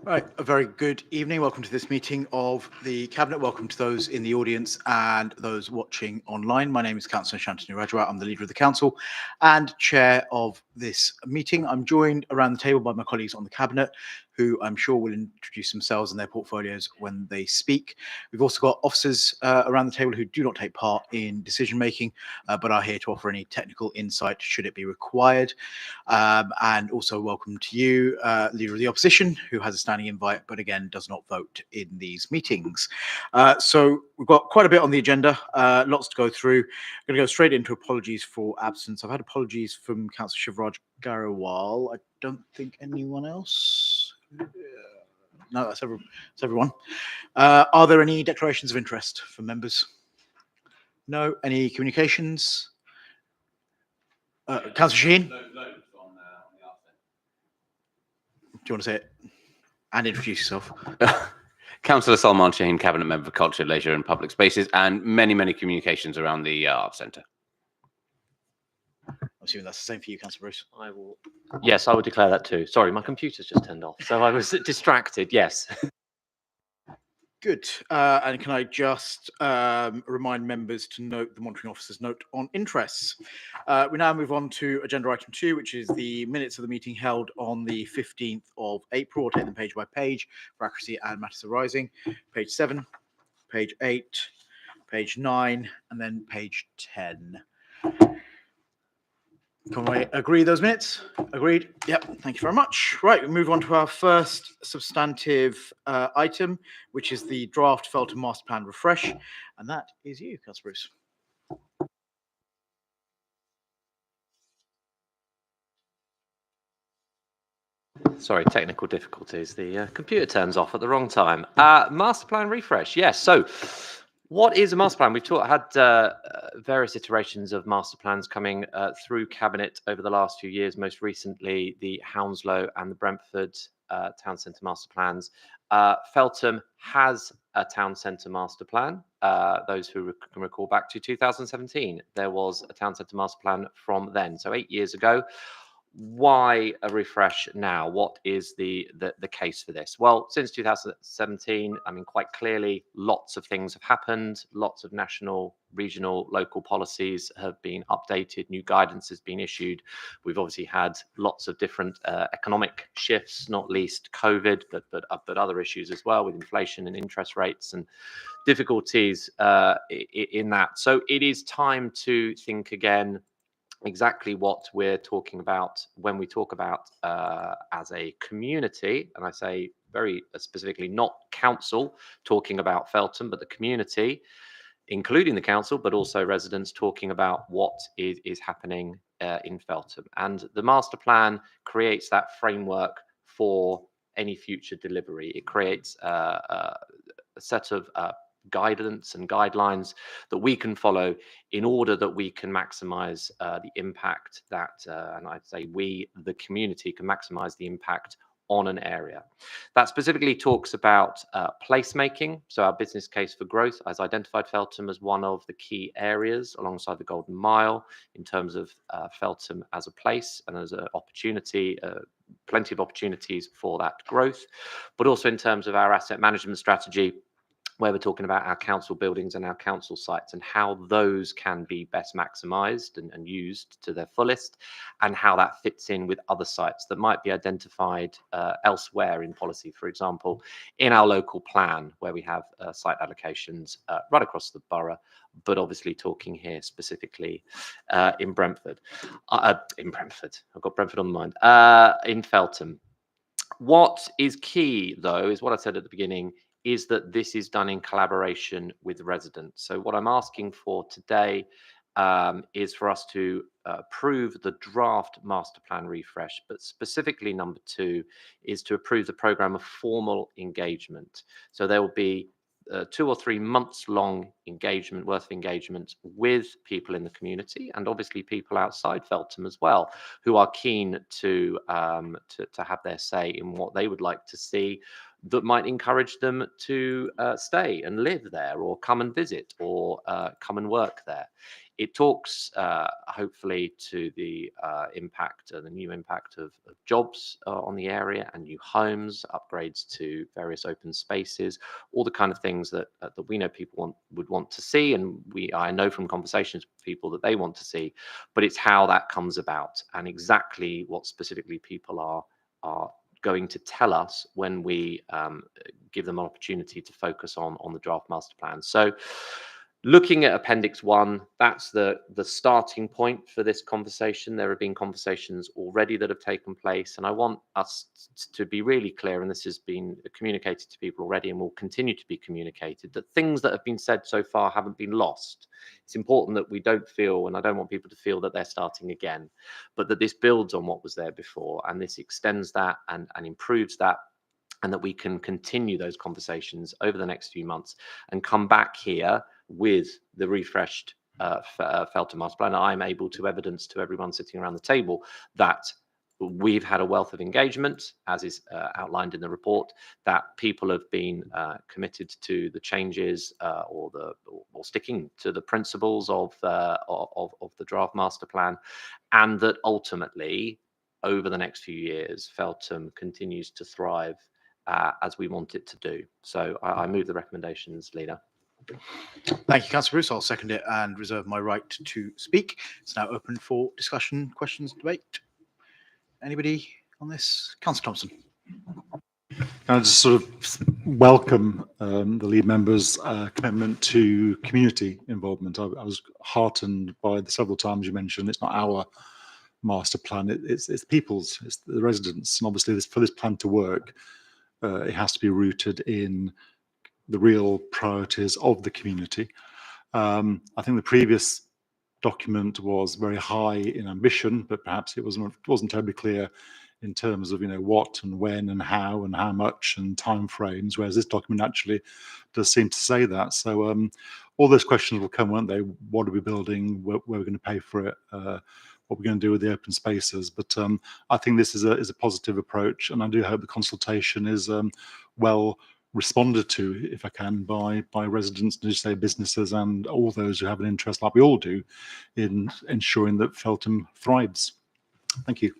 Right, a very good evening. Welcome to this meeting of the Cabinet. Welcome to those in the audience and those watching online. My name is Councillor Shantanu Rajawat. I'm the leader of the Council and chair of this meeting. I'm joined around the table by my colleagues on the Cabinet, who I'm sure will introduce themselves and their portfolios when they speak. We've also got officers around the table who do not take part in decision making, but are here to offer any technical insight should it be required. And also welcome to you, Leader of the Opposition, who has a standing invite, but again, does not vote in these meetings. So we've got quite a bit on the agenda, lots to go through. I'm going to go straight into apologies for absence. I've had apologies from Councillor Shivraj Garawal. I don't think anyone else. No, that's everyone. Are there any declarations of interest from members? No. Any communications? Councillor Shaheen? Do you want to say it and introduce yourself? Councillor Salman Shaheen, Cabinet Member for Culture, Leisure and Public Spaces, and many communications around the Arts Centre. I'm assuming that's the same for you, Councillor Bruce. I will. Yes, I would declare that too. Sorry, my computer's just turned off, so I was distracted. Yes. Good. And can I just remind members to note the monitoring officer's note on interests. We now move on to agenda item 2, which is the minutes of the meeting held on the 15th of April. I'll take them page by page for accuracy and matters arising. Page 7, page 8, page 9, and then page 10. Can we agree those minutes? Agreed? Yep, thank you very much. Right, we move on to our first substantive item, which is the draft Feltham Master Plan refresh. And that is you, Councillor Bruce. Sorry, technical difficulties. The computer turns off at the wrong time. Master Plan refresh. Yes. So what is a master plan? We've had various iterations of master plans coming through Cabinet over the last few years, most recently the Hounslow and the Brentford Town Centre master plans. Feltham has a Town Centre master plan. Those who can recall back to 2017, there was a Town Centre master plan from then, so 8 years ago. Why a refresh now? What is the case for this? Well, since 2017, I mean, quite clearly, lots of things have happened. Lots of national, regional, local policies have been updated. New guidance has been issued. We've obviously had lots of different economic shifts, not least COVID, but other issues as well with inflation and interest rates and difficulties in that. So it is time to think again exactly what we're talking about when we talk about as a community, and I say very specifically not council talking about Feltham, but the community, including the council, but also residents talking about what is happening in Feltham. And the master plan creates that framework for any future delivery. It creates a set of guidance and guidelines that we can follow in order that we can maximize the impact that, and I'd say we, the community, can maximize the impact on an area. That specifically talks about placemaking. So our business case for growth has identified Feltham as one of the key areas alongside the Golden Mile in terms of Feltham as a place and as an opportunity, plenty of opportunities for that growth, but also in terms of our asset management strategy, where we're talking about our council buildings and our council sites and how those can be best maximised and used to their fullest, and how that fits in with other sites that might be identified elsewhere in policy. For example, in our local plan, where we have site allocations right across the borough, but obviously talking here specifically in Brentford. I've got Brentford on the mind. In Feltham. What is key, though, is what I said at the beginning, is that this is done in collaboration with residents. So what I'm asking for today is for us to approve the draft master plan refresh, but specifically number 2 is to approve the programme of formal engagement. So there will be 2 or 3 months long engagement, worth of engagement with people in the community, and obviously people outside Feltham as well, who are keen to have their say in what they would like to see that might encourage them to stay and live there, or come and visit, or come and work there. It talks hopefully to the impact, the new impact of jobs on the area, and new homes, upgrades to various open spaces, all the kind of things that we know people would want to see, and I know from conversations with people that they want to see. But it's how that comes about, and exactly what specifically people are going to tell us when we give them an opportunity to focus on the draft master plan. So looking at Appendix 1, that's the starting point for this conversation. There have been conversations already that have taken place, and I want us to be really clear, and this has been communicated to people already and will continue to be communicated, that things that have been said so far haven't been lost. It's important that we don't feel, and I don't want people to feel, that they're starting again, but that this builds on what was there before, and this extends that and improves that, and that we can continue those conversations over the next few months and come back here with the refreshed Feltham Master Plan. I'm able to evidence to everyone sitting around the table that we've had a wealth of engagement, as is outlined in the report, that people have been committed to the changes or sticking to the principles of the draft master plan, and that ultimately, over the next few years, Feltham continues to thrive as we want it to do. So I move the recommendations, Leader. Thank you, Councillor Bruce. I'll second it and reserve my right to speak. It's now open for discussion, questions, debate. Anybody on this? Councillor Thompson. I just sort of welcome the lead member's commitment to community involvement. I was heartened by the several times you mentioned it's not our master plan, it's people's, it's the residents. And obviously for this plan to work, it has to be rooted in the real priorities of the community. I think the previous document was very high in ambition, but perhaps it wasn't terribly clear in terms of what and when and how much and timeframes. Whereas this document actually does seem to say that. So all those questions will come, won't they? What are we building? Where are we going to pay for it? What we're going to do with the open spaces? But I think this is a positive approach, and I do hope the consultation is well responded to, if I can, by residents, and say businesses, and all those who have an interest, like we all do, in ensuring that Feltham thrives. Thank you.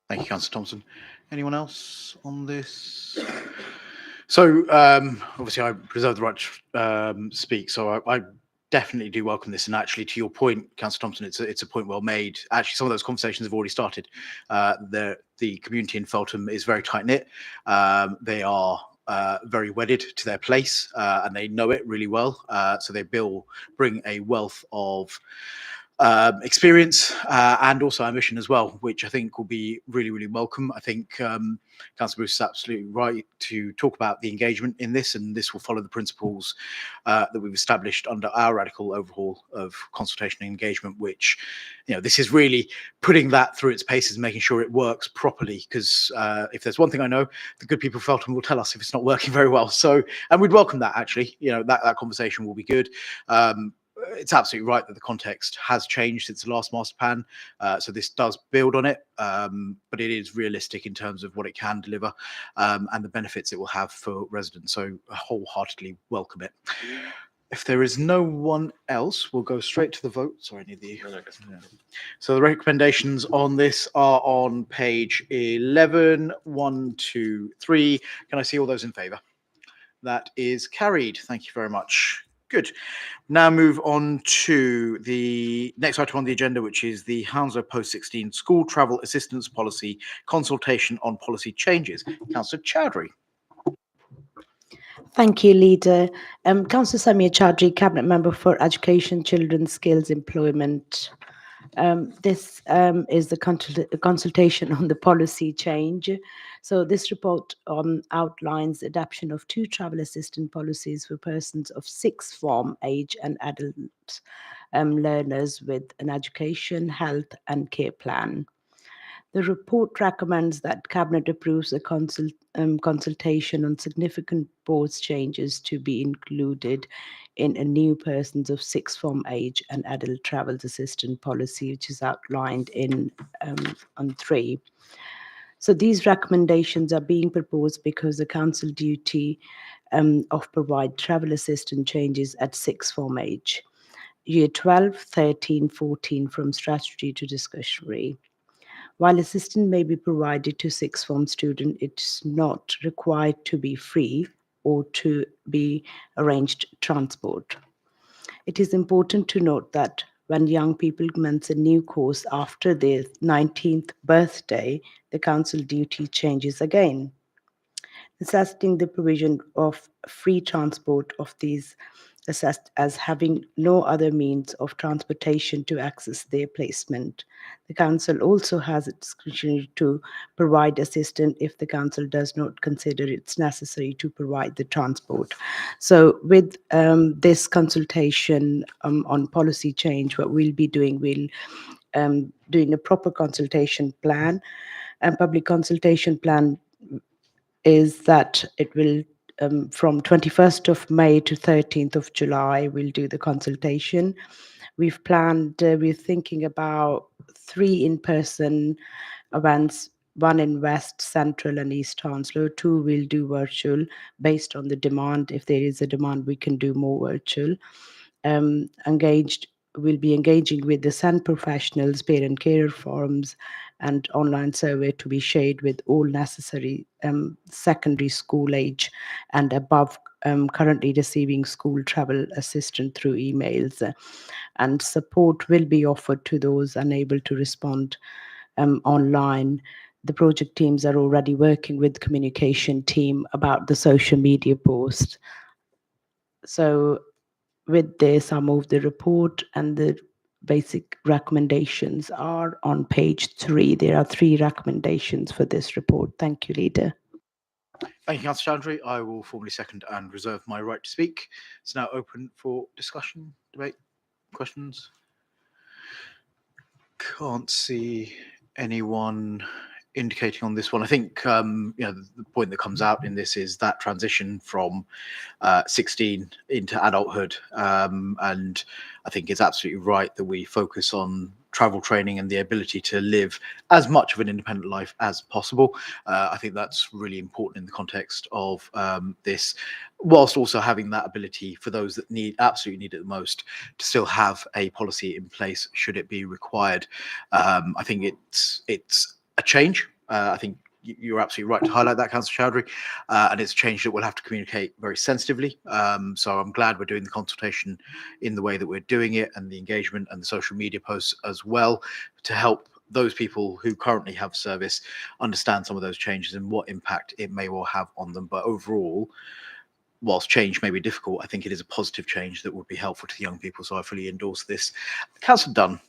Thank you, Councillor Thompson. Anyone else on this? So obviously I reserve the right to speak, so I definitely do welcome this. And actually, to your point, Councillor Thompson, it's a point well made. Actually, some of those conversations have already started. The community in Feltham is very tight-knit. They are very wedded to their place, and they know it really well. So they bring a wealth of experience and also ambition as well, which I think will be really, really welcome. I think Councillor Bruce is absolutely right to talk about the engagement in this, and this will follow the principles that we've established under our radical overhaul of consultation and engagement, which, this is really putting that through its paces, making sure it works properly. Because if there's one thing I know, the good people of Feltham will tell us if it's not working very well. So, and we'd welcome that, actually. That conversation will be good. It's absolutely right that the context has changed since the last master plan, so this does build on it, but it is realistic in terms of what it can deliver and the benefits it will have for residents, so I wholeheartedly welcome it. If there is no one else, we'll go straight to the vote. Sorry, I need the... So the recommendations on this are on page 11, 1, 2, 3. Can I see all those in favour? That is carried. Thank you very much. Good. Now move on to the next item on the agenda, which is the Hounslow Post-16 School Travel Assistance Policy Consultation on Policy Changes. Councillor Chowdhury. Thank you, Leader. Councillor Samia Chowdhury, Cabinet Member for Education, Children, Skills, Employment. This is the consultation on the policy change. So this report outlines adoption of 2 travel assistant policies for persons of 6th form age and adult learners with an education, health and care plan. The report recommends that Cabinet approves a consultation on significant board changes to be included in a new persons of 6th form age and adult travel assistant policy, which is outlined in on 3. So these recommendations are being proposed because the council duty of provide travel assistance changes at sixth form age. Year 12, 13, 14 from statutory to discretionary. While assistance may be provided to sixth form student, it's not required to be free or to be arranged transport. It is important to note that when young people commence a new course after their 19th birthday, the council duty changes again, necessitating the provision of free transport of these assessed as having no other means of transportation to access their placement. The council also has its discretion to provide assistance if the council does not consider it's necessary to provide the transport. So with this consultation on policy change, what we'll be doing, we'll doing a proper consultation plan, and public consultation plan is that it will from 21st of May to 13th of July, we'll do the consultation. We've planned, we're thinking about 3 in-person events, 1 in West, Central and East Hounslow, 2 we'll do virtual based on the demand. If there is a demand, we can do more virtual. We'll be engaging with the SEND professionals, parent carer forums, and online survey to be shared with all necessary secondary school age and above currently receiving school travel assistance through emails. And support will be offered to those unable to respond online. The project teams are already working with communication team about the social media post. So with this, I move the report, and the basic recommendations are on page 3. There are 3 recommendations for this report. Thank you, Leader. Thank you, Councillor Chowdhury. I will formally second and reserve my right to speak. It's now open for discussion, debate, questions. Can't see anyone indicating on this one. I think the point that comes out in this is that transition from 16 into adulthood, and I think it's absolutely right that we focus on travel training and the ability to live as much of an independent life as possible. I think that's really important in the context of this, whilst also having that ability for those that absolutely need it the most to still have a policy in place should it be required. I think it's a change. I think you're absolutely right to highlight that, Councillor Chowdhury, and it's a change that we'll have to communicate very sensitively. So I'm glad we're doing the consultation in the way that we're doing it, and the engagement and the social media posts as well, to help those people who currently have service understand some of those changes and what impact it may well have on them. But overall, whilst change may be difficult, I think it is a positive change that would be helpful to the young people. So I fully endorse this. Councillor Dunn.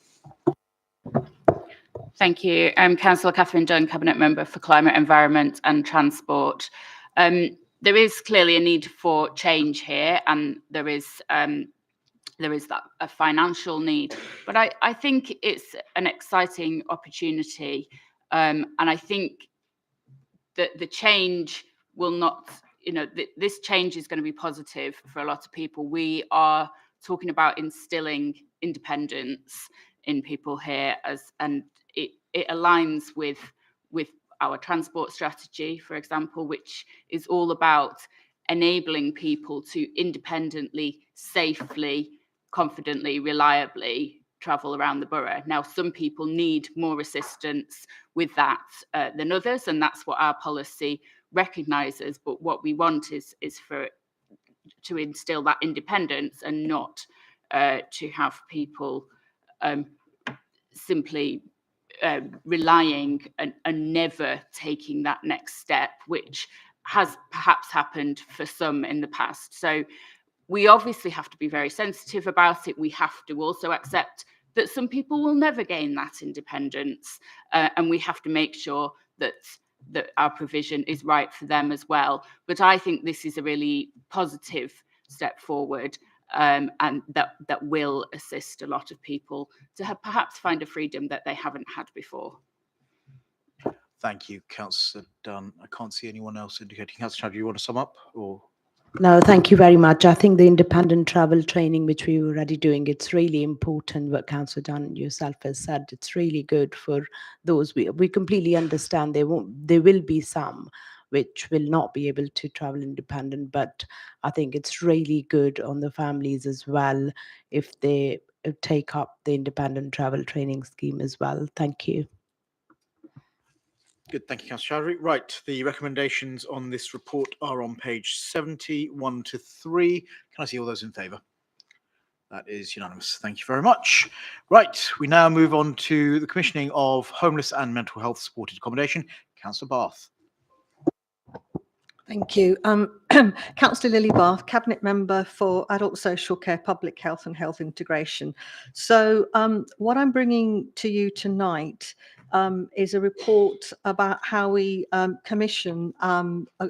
Thank you. Councillor Catherine Dunn, Cabinet Member for Climate, Environment and Transport. There is clearly a need for change here, and there is that a financial need, but I think it's an exciting opportunity, and I think that the change will not, this change is going to be positive for a lot of people. We are talking about instilling independence in people here, and it aligns with our transport strategy, for example, which is all about enabling people to independently, safely, confidently, reliably travel around the borough. Now, some people need more assistance with that than others, and that's what our policy recognises. But what we want is for to instill that independence, and not to have people simply relying and never taking that next step, which has perhaps happened for some in the past. So we obviously have to be very sensitive about it. We have to also accept that some people will never gain that independence, and we have to make sure that our provision is right for them as well. But I think this is a really positive step forward, and that will assist a lot of people to perhaps find a freedom that they haven't had before. Thank you, Councillor Dunn. I can't see anyone else indicating. Councillor Chowdhury, do you want to sum up? Or No, thank you very much. I think the independent travel training, which we were already doing, it's really important. What Councillor Dunn yourself has said, it's really good for those. We completely understand there will be some which will not be able to travel independent, but I think it's really good on the families as well if they take up the independent travel training scheme as well. Thank you. Good, thank you, Councillor Chowdhury. Right, the recommendations on this report are on page 70, 1 to 3. Can I see all those in favour? That is unanimous. Thank you very much. Right, we now move on to the commissioning of homeless and mental health supported accommodation. Councillor Bath. Thank you. Councillor Lily Bath, Cabinet Member for Adult Social Care, Public Health and Health Integration. So what I'm bringing to you tonight is a report about how we commission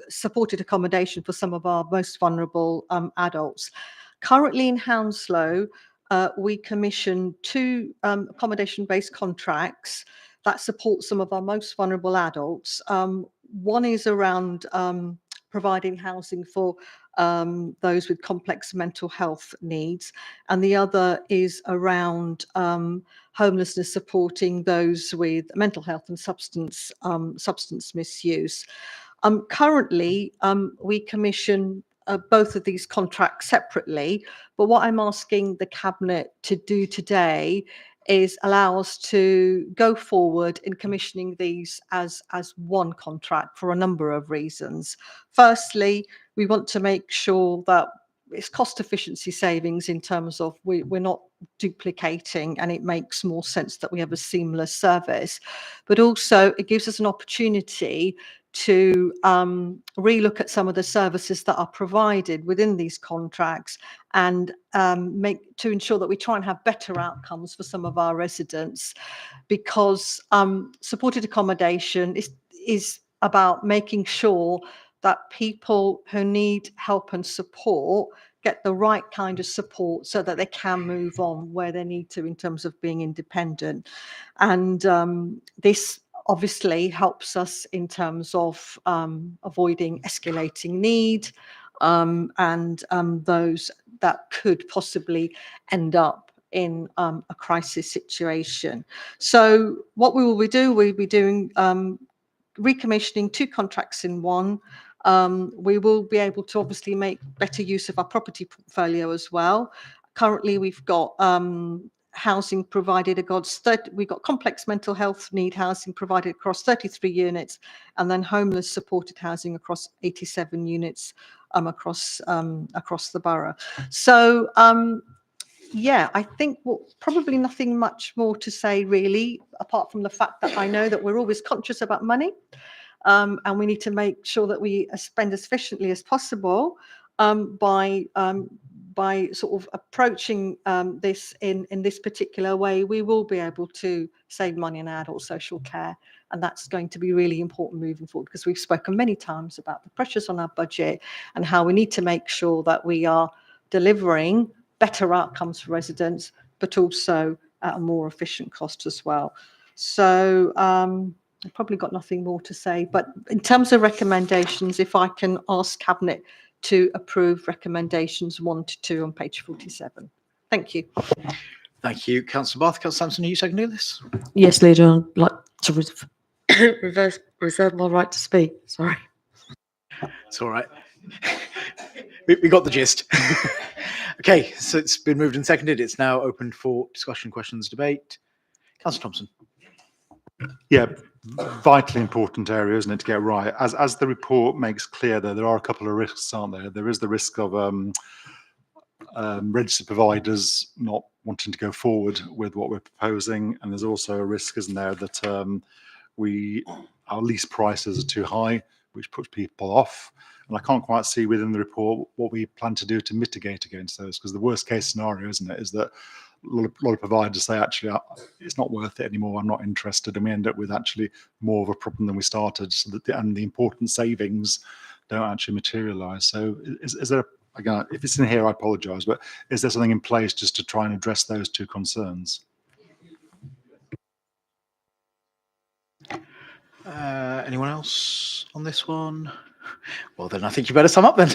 supported accommodation for some of our most vulnerable adults. Currently in Hounslow, we commission 2 accommodation-based contracts that support some of our most vulnerable adults. One is around providing housing for those with complex mental health needs, and the other is around homelessness, supporting those with mental health and substance misuse. Currently, we commission both of these contracts separately, but what I'm asking the Cabinet to do today is allow us to go forward in commissioning these as one contract for a number of reasons. Firstly, we want to make sure that it's cost efficiency savings in terms of we're not duplicating, and it makes more sense that we have a seamless service. But also it gives us an opportunity to relook at some of the services that are provided within these contracts and to ensure that we try and have better outcomes for some of our residents, because supported accommodation is about making sure that people who need help and support get the right kind of support so that they can move on where they need to in terms of being independent. And this obviously helps us in terms of avoiding escalating need and those that could possibly end up in a crisis situation. So what we will be doing, we'll be doing recommissioning 2 contracts in one. We will be able to obviously make better use of our property portfolio as well. Currently, we've got housing provided we've got complex mental health need housing provided across 33 units, and then homeless supported housing across 87 units across the borough. So yeah, I think probably nothing much more to say really, apart from the fact that I know that we're always conscious about money, and we need to make sure that we spend as efficiently as possible by sort of approaching this in this particular way. We will be able to save money in adult social care, and that's going to be really important moving forward, because we've spoken many times about the pressures on our budget and how we need to make sure that we are delivering better outcomes for residents, but also at a more efficient cost as well. So I've probably got nothing more to say, but in terms of recommendations, if I can ask Cabinet to approve recommendations 1 to 2 on page 47. Thank you. Thank you, Councillor Bath. Councillor Sampson, are you seconding this? Yes, Leader, I'd like to reserve my right to speak. Sorry. It's all right. We got the gist. Okay, so it's been moved and seconded. It's now open for discussion, questions, debate. Councillor Thompson. Yeah, vitally important area, isn't it, to get right? As the report makes clear, there are a couple of risks, aren't there? There is the risk of registered providers not wanting to go forward with what we're proposing, and there's also a risk, isn't there, that our lease prices are too high, which puts people off. And I can't quite see within the report what we plan to do to mitigate against those, because the worst case scenario, isn't it, is that a lot of providers say, actually, it's not worth it anymore, I'm not interested, and we end up with actually more of a problem than we started, so that and the important savings don't actually materialise. So is there, again, if it's in here, I apologise, but is there something in place just to try and address those 2 concerns? Anyone else on this one? Well, then I think you better sum up then.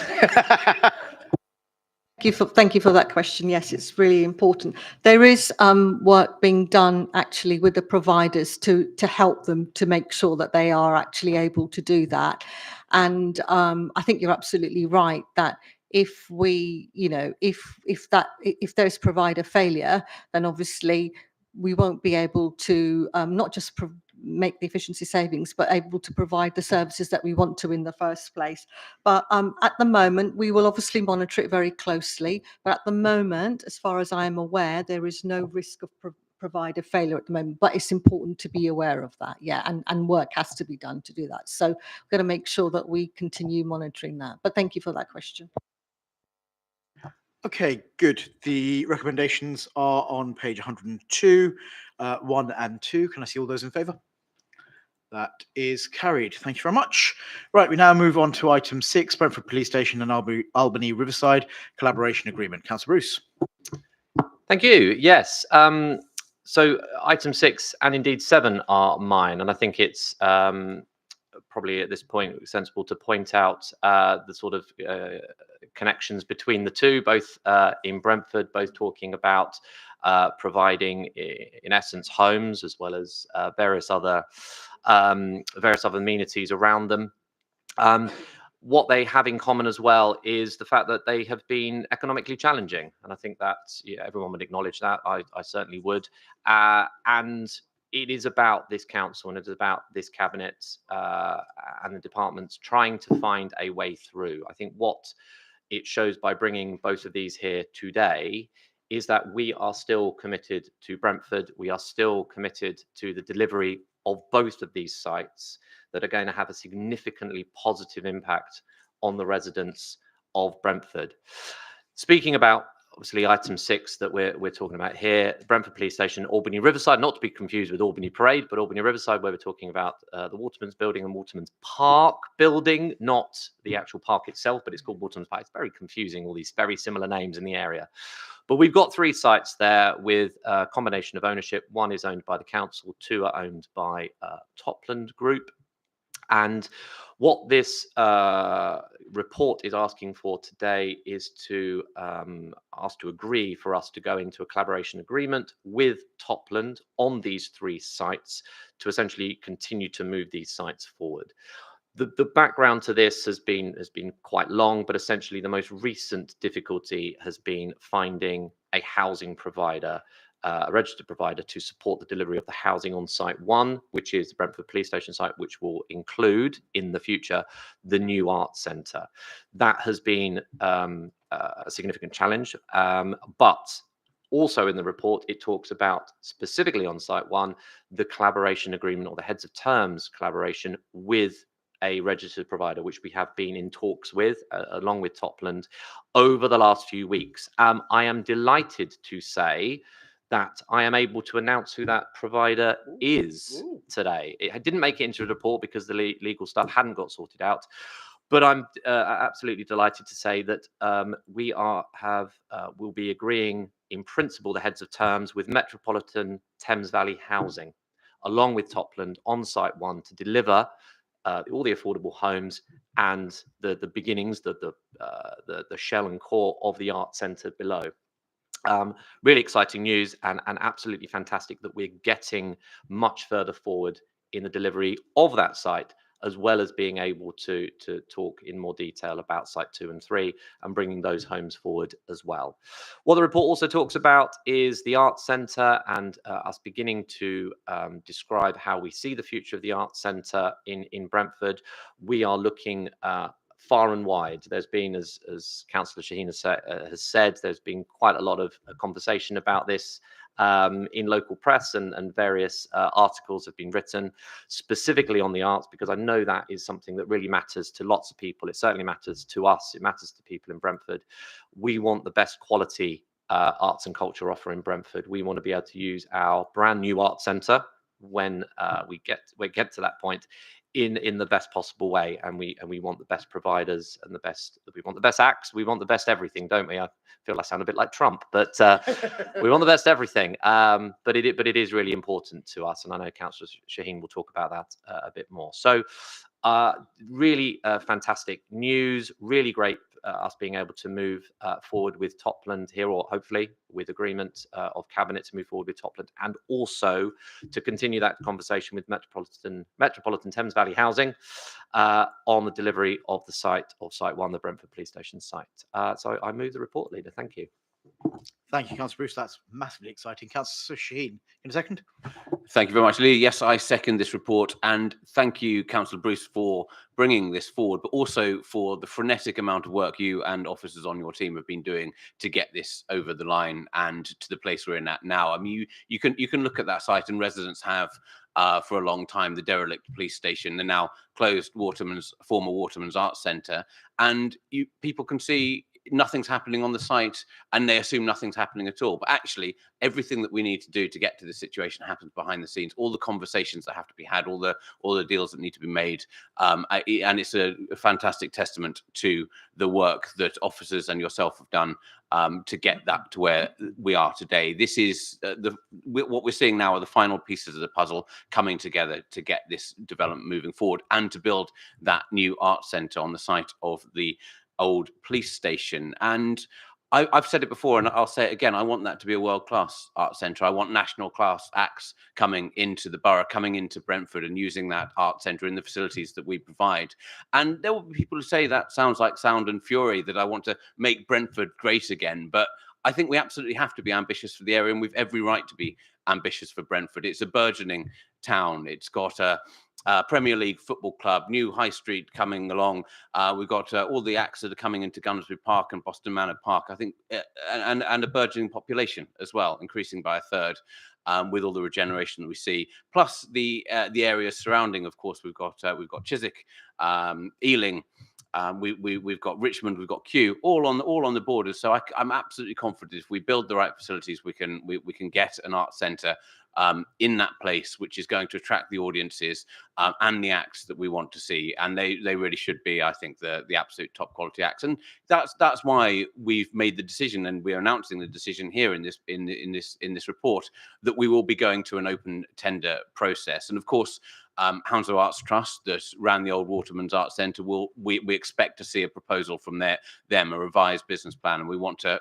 Thank you for that question. Yes, it's really important. There is work being done actually with the providers to help them to make sure that they are actually able to do that. And I think you're absolutely right that if we, if there's provider failure, then obviously we won't be able to not just make the efficiency savings, but able to provide the services that we want to in the first place. But at the moment, we will obviously monitor it very closely. But at the moment, as far as I am aware, there is no risk of provider failure at the moment. But it's important to be aware of that, yeah, and work has to be done to do that. So we've got to make sure that we continue monitoring that. But thank you for that question. Okay, good. The recommendations are on page 102, 1 and 2. Can I see all those in favour? That is carried. Thank you very much. Right, we now move on to item 6, Brentford Police Station and Albany Riverside Collaboration Agreement. Councillor Bruce. Thank you. Yes. So item 6 and indeed 7 are mine, and I think it's probably at this point sensible to point out the sort of connections between the two, both in Brentford, both talking about providing, in essence, homes as well as various other amenities around them. What they have in common as well is the fact that they have been economically challenging, and I think that everyone would acknowledge that. I certainly would, and it is about this council and it is about this cabinet and the departments trying to find a way through. I think what it shows by bringing both of these here today is that we are still committed to Brentford. We are still committed to the delivery of both of these sites that are going to have a significantly positive impact on the residents of Brentford. Speaking about obviously item 6 that we're talking about here, Brentford Police Station, Albany Riverside, not to be confused with Albany Parade, but Albany Riverside, where we're talking about the Waterman's Building and Waterman's Park building, not the actual park itself, but it's called Waterman's Park. It's very confusing, all these very similar names in the area. But we've got 3 sites there with a combination of ownership. 1 is owned by the council, 2 are owned by Topland Group. And what this report is asking for today is to ask to agree for us to go into a collaboration agreement with Topland on these 3 sites to essentially continue to move these sites forward. The background to this has been quite long, but essentially the most recent difficulty has been finding a housing provider, a registered provider, to support the delivery of the housing on site 1, which is the Brentford Police Station site, which will include in the future the new arts centre. That has been a significant challenge, but also in the report, it talks about specifically on site 1, the collaboration agreement or the heads of terms collaboration with a registered provider, which we have been in talks with, along with Topland, over the last few weeks. I am delighted to say that I am able to announce who that provider is today. It didn't make it into the report because the legal stuff hadn't got sorted out, but I'm absolutely delighted to say that we'll be agreeing in principle the heads of terms with Metropolitan Thames Valley Housing, along with Topland, on site 1 to deliver all the affordable homes and the beginnings, the shell and core of the art centre below. Really exciting news, and absolutely fantastic that we're getting much further forward in the delivery of that site, as well as being able to talk in more detail about site 2 and 3 and bringing those homes forward as well. What the report also talks about is the Arts Centre and us beginning to describe how we see the future of the Arts Centre in Brentford. We are looking far and wide. There's been, as Councillor Shaheen has said, there's been quite a lot of conversation about this in local press, and various articles have been written specifically on the arts, because I know that is something that really matters to lots of people. It certainly matters to us. It matters to people in Brentford. We want the best quality arts and culture offer in Brentford. We want to be able to use our brand new art centre when we get to that point in the best possible way, and we want the best providers and we want the best acts, we want the best everything, don't we? I feel I sound a bit like Trump, but we want the best everything. But it is really important to us, and I know Councillor Shaheen will talk about that a bit more. So Really fantastic news. Really great us being able to move forward with Topland here, or hopefully with agreement of Cabinet to move forward with Topland, and also to continue that conversation with Metropolitan Thames Valley Housing on the delivery of the site of Site 1, the Brentford Police Station site. So I move the report, Leader. Thank you. Thank you, Councillor Bruce. That's massively exciting. Councillor Shaheen, in a second. Thank you very much, Lee. Yes, I second this report, and thank you, Councillor Bruce, for bringing this forward, but also for the frenetic amount of work you and officers on your team have been doing to get this over the line and to the place we're in at now. I mean, you can look at that site, and residents have for a long time, the derelict police station, the now closed former Waterman's Arts Centre, and people can see nothing's happening on the site and they assume nothing's happening at all. But actually, everything that we need to do to get to this situation happens behind the scenes. All the conversations that have to be had, all the deals that need to be made. And it's a fantastic testament to the work that officers and yourself have done to get that to where we are today. This is what we're seeing now are the final pieces of the puzzle coming together to get this development moving forward and to build that new art centre on the site of the old police station. And I've said it before and I'll say it again, I want that to be a world-class art centre. I want national class acts coming into the borough, coming into Brentford and using that art centre in the facilities that we provide. And there will be people who say that sounds like Sound and Fury, that I want to make Brentford great again. But I think we absolutely have to be ambitious for the area, and we've every right to be ambitious for Brentford. It's a burgeoning town. It's got a Premier League football club, new high street coming along. We've got all the acts that are coming into Gunnersbury Park and Boston Manor Park, I think, and a burgeoning population as well, increasing by a third with all the regeneration that we see. Plus the areas surrounding, of course, we've got Chiswick, Ealing. We've got Richmond, we've got Kew, all on the borders. So I'm absolutely confident if we build the right facilities, we can get an art centre in that place, which is going to attract the audiences and the acts that we want to see. And they really should be, I think, the absolute top quality acts. And that's why we've made the decision, and we're announcing the decision here in this report, that we will be going to an open tender process. And of course, Hounslow Arts Trust that ran the old Waterman's Art Centre we expect to see a proposal from them, a revised business plan, and we want to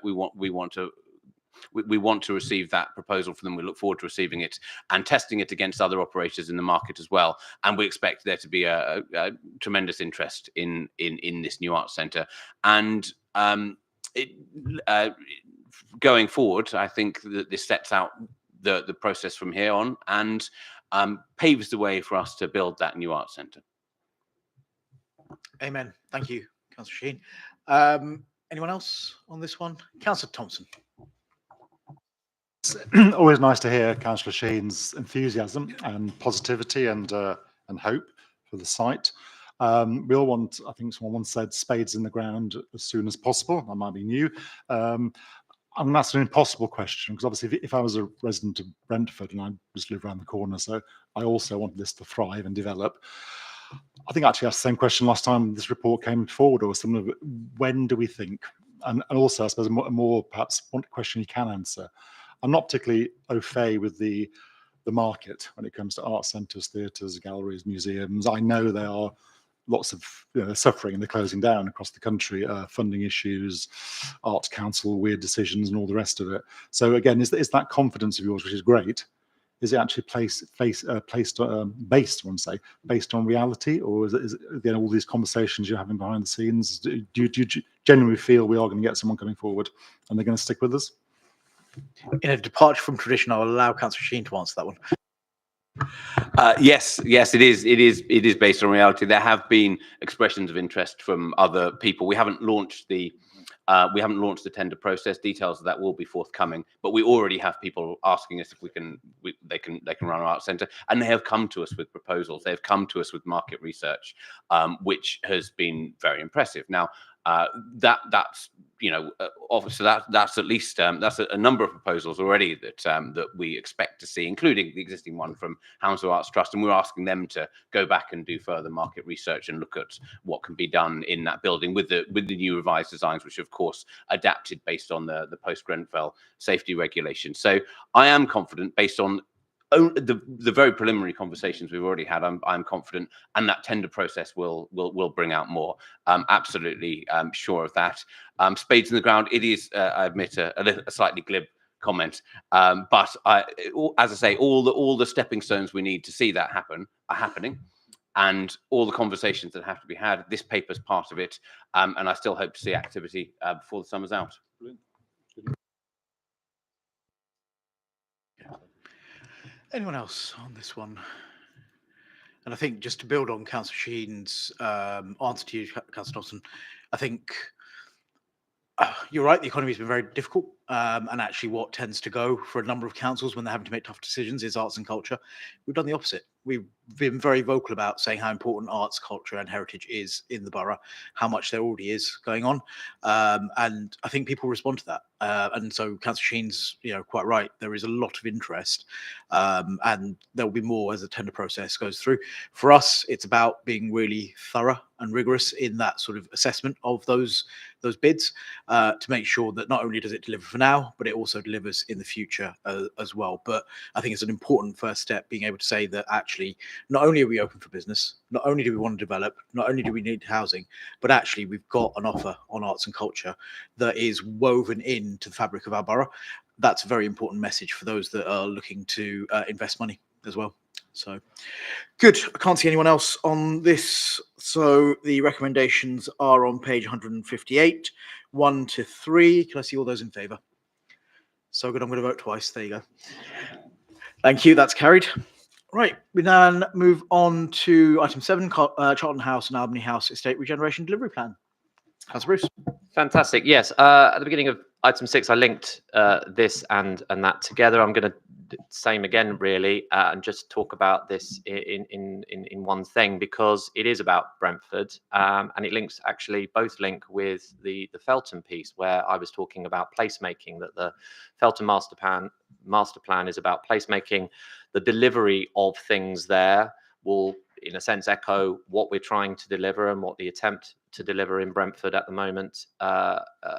receive that proposal from them. We look forward to receiving it and testing it against other operators in the market as well. And we expect there to be a tremendous interest in this new arts centre. And going forward, I think that this sets out the process from here on and paves the way for us to build that new arts centre. Amen. Thank you, Councillor Shaheen. Anyone else on this one? Councillor Thompson. It's always nice to hear Councillor Shaheen's enthusiasm and positivity and hope for the site. We all want, I think someone once said, spades in the ground as soon as possible. That might be new. And that's an impossible question, because obviously if I was a resident of Brentford and I just live around the corner, so I also want this to thrive and develop. I think I actually asked the same question last time this report came forward, or some of it. When do we think? And also, I suppose, a more perhaps one question you can answer. I'm not particularly au fait with the market when it comes to art centres, theatres, galleries, museums. I know there are lots of suffering and they're closing down across the country, funding issues, Arts Council, weird decisions and all the rest of it. So again, is that confidence of yours, which is great, is it actually based on reality, or is it again, all these conversations you're having behind the scenes? Do you genuinely feel we are going to get someone coming forward and they're going to stick with us? In a departure from tradition, I'll allow Councillor Shaheen to answer that one. Yes, it is based on reality. There have been expressions of interest from other people. We haven't launched the tender process. Details of that will be forthcoming, but we already have people asking us if they can run our art centre, and they have come to us with proposals. They've come to us with market research, which has been very impressive. Now, that's at least that's a number of proposals already that we expect to see, including the existing one from Hounslow Arts Trust, and we're asking them to go back and do further market research and look at what can be done in that building with the new revised designs, which of course adapted based on the post Grenfell safety regulations. So I am confident, based on the very preliminary conversations we've already had, I'm confident, and that tender process will bring out more. Absolutely sure of that. Spades in the ground. It is, I admit, a slightly glib comment, but as I say, all the stepping stones we need to see that happen are happening, and all the conversations that have to be had. This paper's part of it, and I still hope to see activity before the summer's out. Anyone else on this one? And I think just to build on Councillor Sheen's answer to you, Councillor Dawson, I think you're right, the economy has been very difficult. And actually what tends to go for a number of councils when they're having to make tough decisions is arts and culture. We've done the opposite. We've been very vocal about saying how important arts, culture and heritage is in the borough, how much there already is going on. And I think people respond to that. And so Councillor Sheen's quite right. There is a lot of interest, and there'll be more as the tender process goes through. For us, it's about being really thorough and rigorous in that sort of assessment of those bids, to make sure that not only does it deliver for now, but it also delivers in the future as well. But I think it's an important first step, being able to say that actually not only are we open for business, not only do we want to develop, not only do we need housing, but actually we've got an offer on arts and culture that is woven into the fabric of our borough. That's a very important message for those that are looking to invest money as well. So good. I can't see anyone else on this. So the recommendations are on page 158, 1 to 3. Can I see all those in favour? So good. I'm going to vote twice. There you go. Thank you. That's carried. Right. We then move on to item 7, Charlton House and Albany House Estate Regeneration Delivery Plan. Councillor Bruce. Fantastic. Yes. At the beginning of item 6, I linked this and that together. I'm going to same again, really, and just talk about this in one thing, because it is about Brentford, and it links, actually both link with the Felton piece, where I was talking about placemaking, that the Felton master plan is about placemaking. The delivery of things there will, in a sense, echo what we're trying to deliver and what the attempt to deliver in Brentford at the moment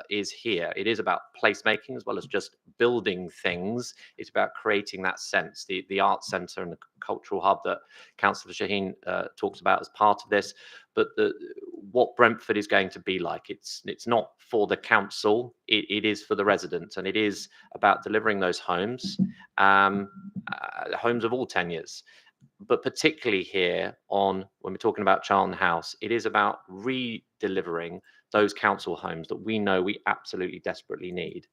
is here. It is about placemaking as well as just building things. It's about creating that sense, the arts centre and the cultural hub that Councillor Shaheen talks about as part of this. But what Brentford is going to be like, it's not for the council, it is for the residents, and it is about delivering those homes, homes of all tenures. But particularly here when we're talking about Charlton House, it is about re-delivering those council homes that we know we absolutely desperately need.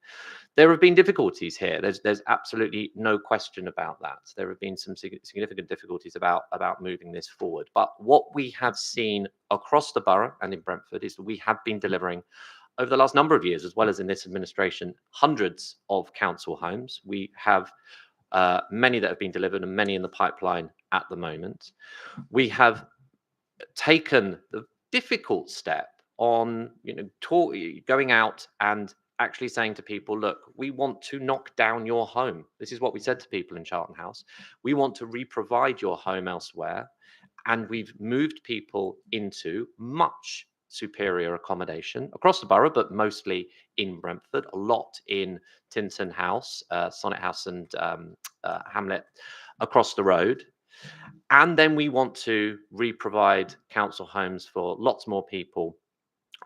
There have been difficulties here. There's absolutely no question about that. There have been some significant difficulties about moving this forward. But what we have seen across the borough and in Brentford is that we have been delivering over the last number of years, as well as in this administration, hundreds of council homes. We have many that have been delivered and many in the pipeline at the moment. We have taken the difficult step on going out and actually saying to people, look, we want to knock down your home. This is what we said to people in Charlton House. We want to re-provide your home elsewhere. And we've moved people into much superior accommodation across the borough, but mostly in Brentford, a lot in Tinton House, Sonnet House and Hamlet across the road. And then we want to re-provide council homes for lots more people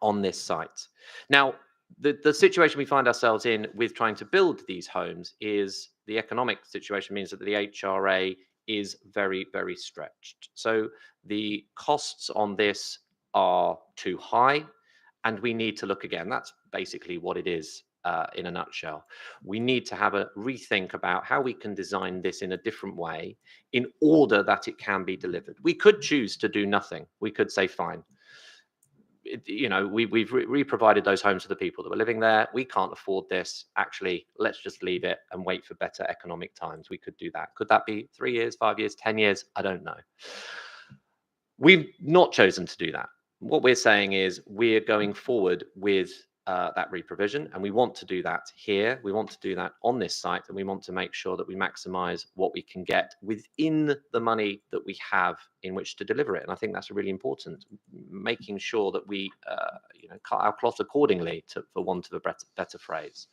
on this site. Now, the situation we find ourselves in with trying to build these homes is the economic situation means that the HRA is very, very stretched. So the costs on this are too high, and we need to look again. That's basically what it is in a nutshell. We need to have a rethink about how we can design this in a different way in order that it can be delivered. We could choose to do nothing. We could say, fine, we've re-provided those homes to the people that were living there. We can't afford this. Actually, let's just leave it and wait for better economic times. We could do that. Could that be 3 years, 5 years, 10 years? I don't know. We've not chosen to do that. What we're saying is we're going forward with that re-provision, and we want to do that here. We want to do that on this site, and we want to make sure that we maximize what we can get within the money that we have in which to deliver it. And I think that's really important, making sure that we cut our cloth accordingly, for want of a better phrase.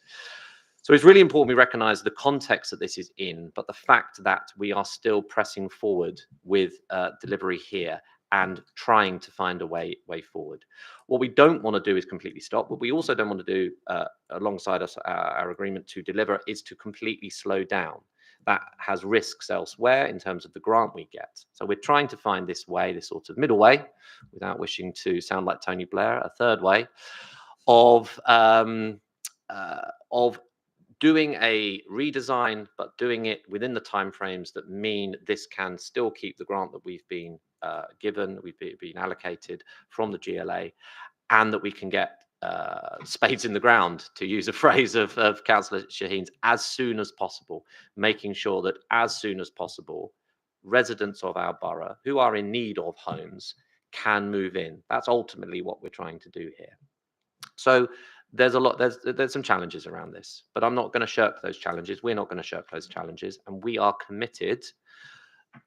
So it's really important we recognise the context that this is in, but the fact that we are still pressing forward with delivery here and trying to find a way forward. What we don't want to do is completely stop. What we also don't want to do alongside us, our agreement to deliver, is to completely slow down. That has risks elsewhere in terms of the grant we get. So we're trying to find this way, this sort of middle way, without wishing to sound like Tony Blair, a third way of doing a redesign, but doing it within the timeframes that mean this can still keep the grant that we've been given, we've been allocated from the GLA, and that we can get spades in the ground, to use a phrase of Councillor Shaheen's, as soon as possible, making sure that as soon as possible, residents of our borough who are in need of homes can move in. That's ultimately what we're trying to do here. So there's some challenges around this, but I'm not going to shirk those challenges. We're not going to shirk those challenges, and we are committed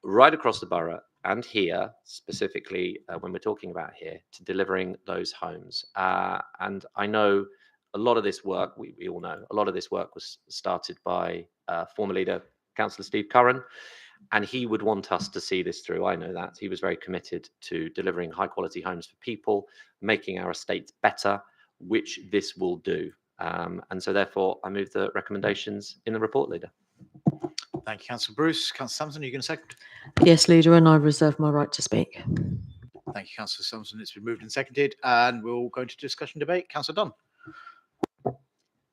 right across the borough and here specifically when we're talking about here to delivering those homes. And I know a lot of this work, we all know, a lot of this work was started by former leader, Councillor Steve Curran, and he would want us to see this through. I know that. He was very committed to delivering high quality homes for people, making our estates better, which this will do. And so therefore I move the recommendations in the report, Leader. Thank you, Councillor Bruce. Councillor Sampson, are you going to second? Yes, Leader, and I reserve my right to speak. Thank you, Councillor Sampson. It's been moved and seconded, and we'll go into discussion debate. Councillor Dunn.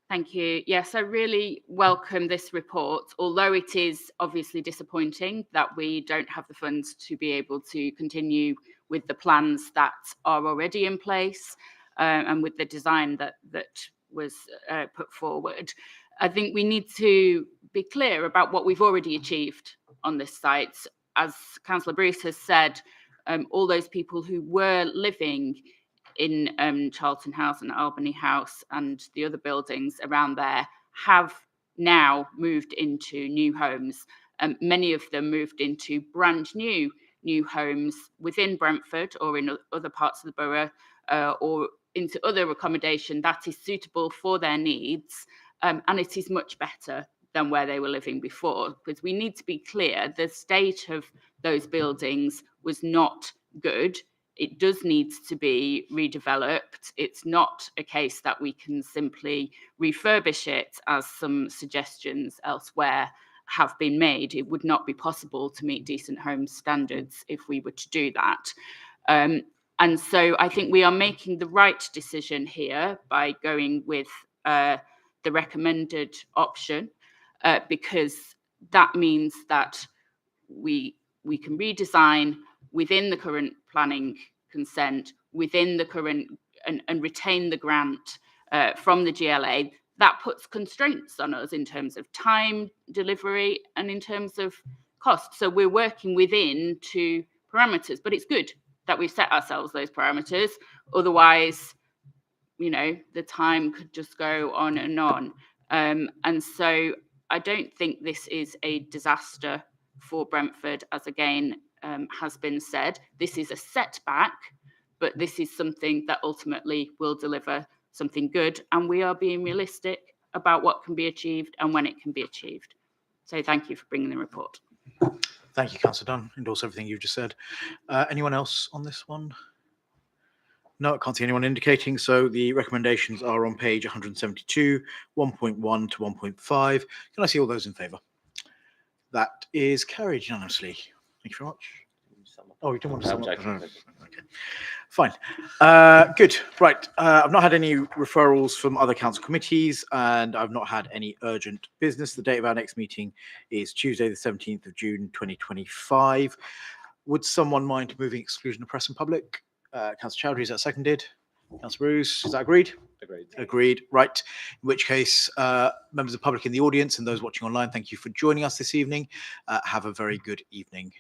Thank you. Yes, I really welcome this report, although it is obviously disappointing that we don't have the funds to be able to continue with the plans that are already in place and with the design that was put forward. I think we need to be clear about what we've already achieved on this site. As Councillor Bruce has said, all those people who were living in Charlton House and Albany House and the other buildings around there have now moved into new homes. Many of them moved into brand new homes within Brentford or in other parts of the borough or into other accommodation that is suitable for their needs. And it is much better than where they were living before, because we need to be clear, the state of those buildings was not good. It does need to be redeveloped. It's not a case that we can simply refurbish it, as some suggestions elsewhere have been made. It would not be possible to meet decent home standards if we were to do that. And so I think we are making the right decision here by going with the recommended option, because that means that we can redesign within the current planning consent, within the current and retain the grant from the GLA. That puts constraints on us in terms of time, delivery, and in terms of cost. So we're working within two parameters, but it's good that we've set ourselves those parameters. Otherwise, you know, the time could just go on and on. And so I don't think this is a disaster for Brentford, as again has been said. This is a setback, but this is something that ultimately will deliver something good. And we are being realistic about what can be achieved and when it can be achieved. So thank you for bringing the report. Thank you, Councillor Dunn. Endorse everything you've just said. Anyone else on this one? No, I can't see anyone indicating. So the recommendations are on page 172, 1.1 to 1.5. Can I see all those in favour? That is carried unanimously. Thank you very much. Oh, you don't want to sum up? Okay, fine. Good. Right. I've not had any referrals from other council committees, and I've not had any urgent business. The date of our next meeting is Tuesday, the 17th of June, 2025. Would someone mind moving exclusion of press and public? Councillor Chowdhury, is that seconded? Councillor Bruce, is that agreed? Agreed. Agreed. Right. In which case, members of the public in the audience and those watching online, thank you for joining us this evening. Have a very good evening.